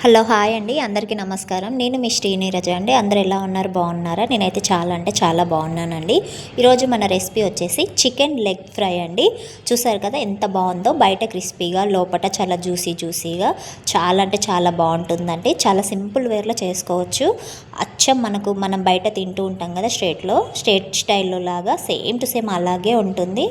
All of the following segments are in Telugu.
హలో హాయ్ అండి, అందరికీ నమస్కారం. నేను మీ శ్రీనీరజ అండి. అందరు ఎలా ఉన్నారు, బాగున్నారా? నేనైతే చాలా అంటే చాలా బాగున్నానండి. ఈరోజు మన రెసిపీ వచ్చేసి చికెన్ లెగ్ ఫ్రై అండి. చూసారు కదా ఎంత బాగుందో, బయట క్రిస్పీగా లోపల చాలా జ్యూసీగా చాలా అంటే చాలా బాగుంటుందండి. చాలా సింపుల్ వేర్లో చేసుకోవచ్చు. అచ్చం మనం బయట తింటూ ఉంటాం కదా స్ట్రేట్ స్టైల్లో లాగా సేమ్ టు సేమ్ అలాగే ఉంటుంది.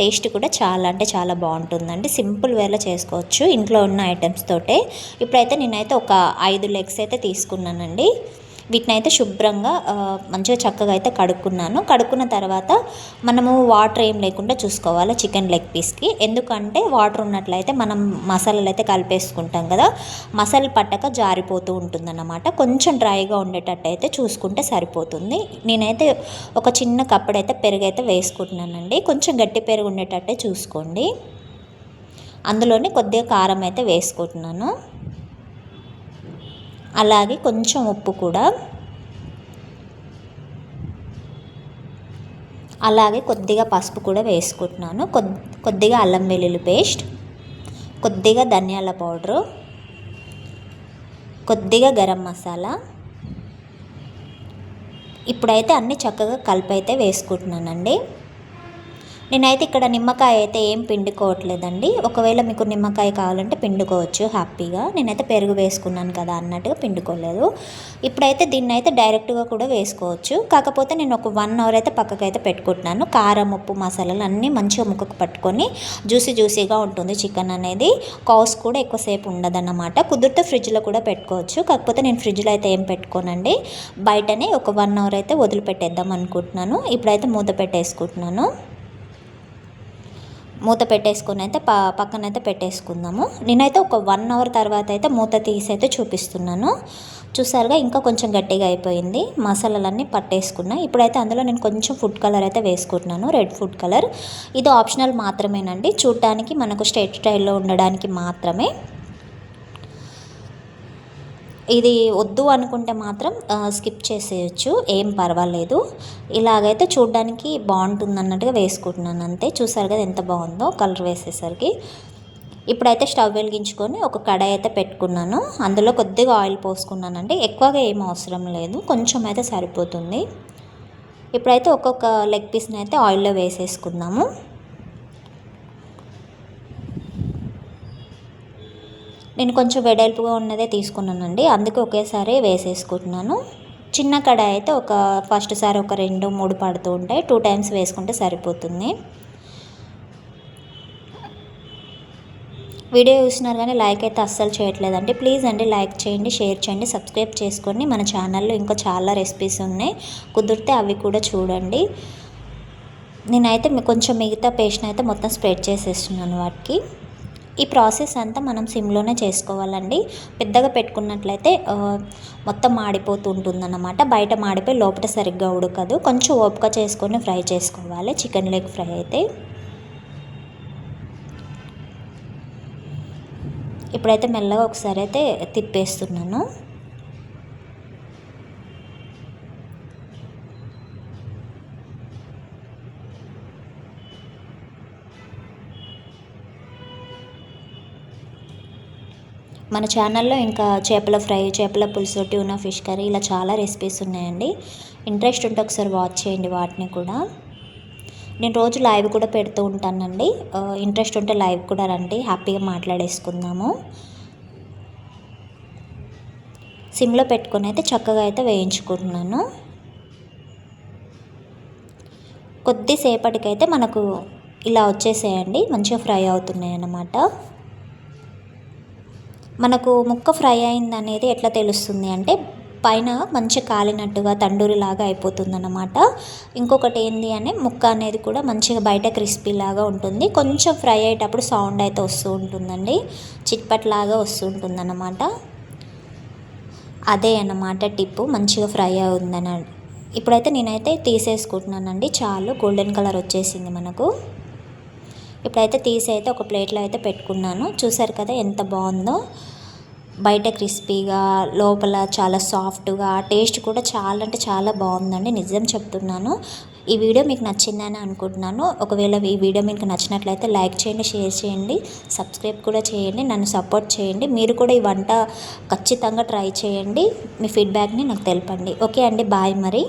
టేస్ట్ కూడా చాలా అంటే చాలా బాగుంటుందండి. సింపుల్ వేర్లో చేసుకోవచ్చు ఇంట్లో ఉన్న ఐటమ్స్ తోటే. ఇప్పుడైతే నేనైతే ఒక 5 లెగ్స్ అయితే తీసుకున్నానండి. వీటిని అయితే శుభ్రంగా మంచిగా చక్కగా అయితే కడుక్కున్న తర్వాత మనము వాటర్ ఏం లేకుండా చూసుకోవాలి చికెన్ లెగ్ పీస్కి. ఎందుకంటే వాటర్ ఉన్నట్లయితే మనం మసాలాలు అయితే కలిపేసుకుంటాం కదా, మసాలా పట్టక జారిపోతూ ఉంటుందన్నమాట. కొంచెం డ్రైగా ఉండేటట్టు అయితే చూసుకుంటే సరిపోతుంది. నేనైతే ఒక చిన్న కప్పుడైతే పెరుగు అయితే వేసుకుంటున్నానండి. కొంచెం గట్టి పెరుగు ఉండేటట్టే చూసుకోండి. అందులోనే కొద్దిగా కారం అయితే వేసుకుంటున్నాను. అలాగే కొంచెం ఉప్పు కూడా, అలాగే కొద్దిగా పసుపు కూడా వేసుకుంటున్నాను. కొద్దిగా అల్లం వెల్లుల్లి పేస్ట్, కొద్దిగా ధనియాల పౌడరు, కొద్దిగా గరం మసాలా. ఇప్పుడైతే అన్నీ చక్కగా కలిపి అయితే వేసుకుంటున్నానండి. నేనైతే ఇక్కడ నిమ్మకాయ అయితే ఏం పిండుకోవట్లేదండి. ఒకవేళ మీకు నిమ్మకాయ కావాలంటే పిండుకోవచ్చు హ్యాపీగా. నేనైతే పెరుగు వేసుకున్నాను కదా అన్నట్టుగా పిండుకోలేదు. ఇప్పుడైతే దీన్ని అయితే డైరెక్ట్గా కూడా వేసుకోవచ్చు. కాకపోతే నేను ఒక 1 అవర్ అయితే పక్కకైతే పెట్టుకుంటున్నాను. కారం, ఉప్పు, మసాలాలు అన్నీ మంచిగా ముక్కకు పట్టుకొని జ్యూసీగా ఉంటుంది చికెన్ అనేది. కాస్ట్ కూడా ఎక్కువసేపు ఉండదన్నమాట. కుదిరితే ఫ్రిడ్జ్లో కూడా పెట్టుకోవచ్చు. కాకపోతే నేను ఫ్రిడ్జ్లో అయితే ఏం పెట్టుకోనండి. బయటనే ఒక 1 అవర్ అయితే వదిలిపెట్టేద్దాం అనుకుంటున్నాను. ఇప్పుడైతే మూత పెట్టేసుకుంటున్నాను. మూత పెట్టేసుకొని అయితే పక్కనైతే పెట్టేసుకుందాము. నేనైతే ఒక 1 అవర్ తర్వాత అయితే మూత తీసి అయితే చూపిస్తున్నాను. చూసారుగా ఇంకా కొంచెం గట్టిగా అయిపోయింది. మసాలాలన్నీ పట్టేసుకున్నాయి. ఇప్పుడైతే అందులో నేను కొంచెం ఫుడ్ కలర్ అయితే వేసుకుంటున్నాను, రెడ్ ఫుడ్ కలర్. ఇది ఆప్షనల్ మాత్రమేనండి, చూడటానికి మనకు స్ట్రేట్ స్టైల్లో ఉండడానికి మాత్రమే. ఇది వద్దు అనుకుంటే మాత్రం స్కిప్ చేసేయచ్చు, ఏం పర్వాలేదు. ఇలాగైతే చూడడానికి బాగుంటుంది అన్నట్టుగా వేసుకుంటున్నాను అంతే. చూసారు కదా ఎంత బాగుందో కలర్ వేసేసరికి. ఇప్పుడైతే స్టవ్ వెలిగించుకొని ఒక కడాయి అయితే పెట్టుకున్నాను. అందులో కొద్దిగా ఆయిల్ పోసుకున్నానండి. ఎక్కువగా ఏం అవసరం లేదు, కొంచెం అయితే సరిపోతుంది. ఇప్పుడైతే ఒక్కొక్క లెగ్ పీస్ని అయితే ఆయిల్లో వేసేసుకుందాము. నేను కొంచెం వెడల్పుగా ఉన్నదే తీసుకున్నానండి, అందుకే ఒకేసారి వేసేసుకుంటున్నాను. చిన్న కడాయి అయితే ఫస్ట్ సారి ఒక 2-3 పడుతూ ఉంటాయి. 2 టైమ్స్ వేసుకుంటే సరిపోతుంది. వీడియో చూస్తున్నారు కానీ లైక్ అయితే అస్సలు చేయట్లేదండి. ప్లీజ్ అండి లైక్ చేయండి, షేర్ చేయండి, సబ్స్క్రైబ్ చేసుకోండి. మన ఛానల్లో ఇంకా చాలా రెసిపీస్ ఉన్నాయి, కుదిరితే అవి కూడా చూడండి. నేనైతే కొంచెం మిగతా పేస్ట్ని అయితే మొత్తం స్ప్రెడ్ చేసేస్తున్నాను వాటికి. ఈ ప్రాసెస్ అంతా మనం సిమ్లోనే చేసుకోవాలండి. పెద్దగా పెట్టుకున్నట్లయితే మొత్తం మాడిపోతూ ఉంటుందన్నమాట. బయట మాడిపోయి లోపల సరిగ్గా ఉడకదు. కొంచెం ఓపిక చేసుకొని ఫ్రై చేసుకోవాలి చికెన్ లెగ్ ఫ్రై అయితే. ఇప్పుడైతే మెల్లగా ఒకసారి అయితే తిప్పేస్తున్నాను. మన ఛానల్లో ఇంకా చేపల ఫ్రై, చేపల పులుసు, ట్యూనా ఫిష్ కర్రీ ఇలా చాలా రెసిపీస్ ఉన్నాయండి. ఇంట్రెస్ట్ ఉంటే ఒకసారి వాచ్ చేయండి వాటిని కూడా. నేను రోజు లైవ్ కూడా పెడుతూ ఉంటానండి. ఇంట్రెస్ట్ ఉంటే లైవ్ కూడా రండి, హ్యాపీగా మాట్లాడేసుకుందాము. సిమ్లో పెట్టుకొని అయితే చక్కగా అయితే వేయించుకుంటున్నాను. కొద్దిసేపటికైతే మనకు ఇలా వచ్చేసేయండి, మంచిగా ఫ్రై అవుతున్నాయి అన్నమాట. మనకు ముక్క ఫ్రై అయింది అనేది ఎట్లా తెలుస్తుంది అంటే పైన మంచి కాలినట్టుగా తండూరిలాగా అయిపోతుందన్నమాట. ఇంకొకటి ఏంది అని ముక్క అనేది కూడా మంచిగా బయట క్రిస్పీ లాగా ఉంటుంది. కొంచెం ఫ్రై అయ్యేటప్పుడు సౌండ్ అయితే వస్తూ ఉంటుందండి, చిట్పట్లాగా వస్తూ ఉంటుందన్నమాట. అదే అన్నమాట టిప్పు, మంచిగా ఫ్రై అవుతుందని. ఇప్పుడైతే నేనైతే తీసేసుకుంటున్నానండి. చాలు, గోల్డెన్ కలర్ వచ్చేసింది మనకు. ఇప్పుడైతే తీసి అయితే ఒక ప్లేట్లో అయితే పెట్టుకున్నాను. చూసారు కదా ఎంత బాగుందో, బయట క్రిస్పీగా లోపల చాలా సాఫ్ట్గా, టేస్ట్ కూడా చాలా అంటే చాలా బాగుందండి, నిజం చెప్తున్నాను. ఈ వీడియో మీకు నచ్చిందని అనుకుంటున్నాను. ఒకవేళ ఈ వీడియో మీకు నచ్చినట్లయితే లైక్ చేయండి, షేర్ చేయండి, సబ్స్క్రైబ్ కూడా చేయండి, నన్ను సపోర్ట్ చేయండి. మీరు కూడా ఈ వంట ఖచ్చితంగా ట్రై చేయండి. మీ ఫీడ్బ్యాక్ని నాకు తెలపండి. ఓకే అండి, బాయ్ మరి.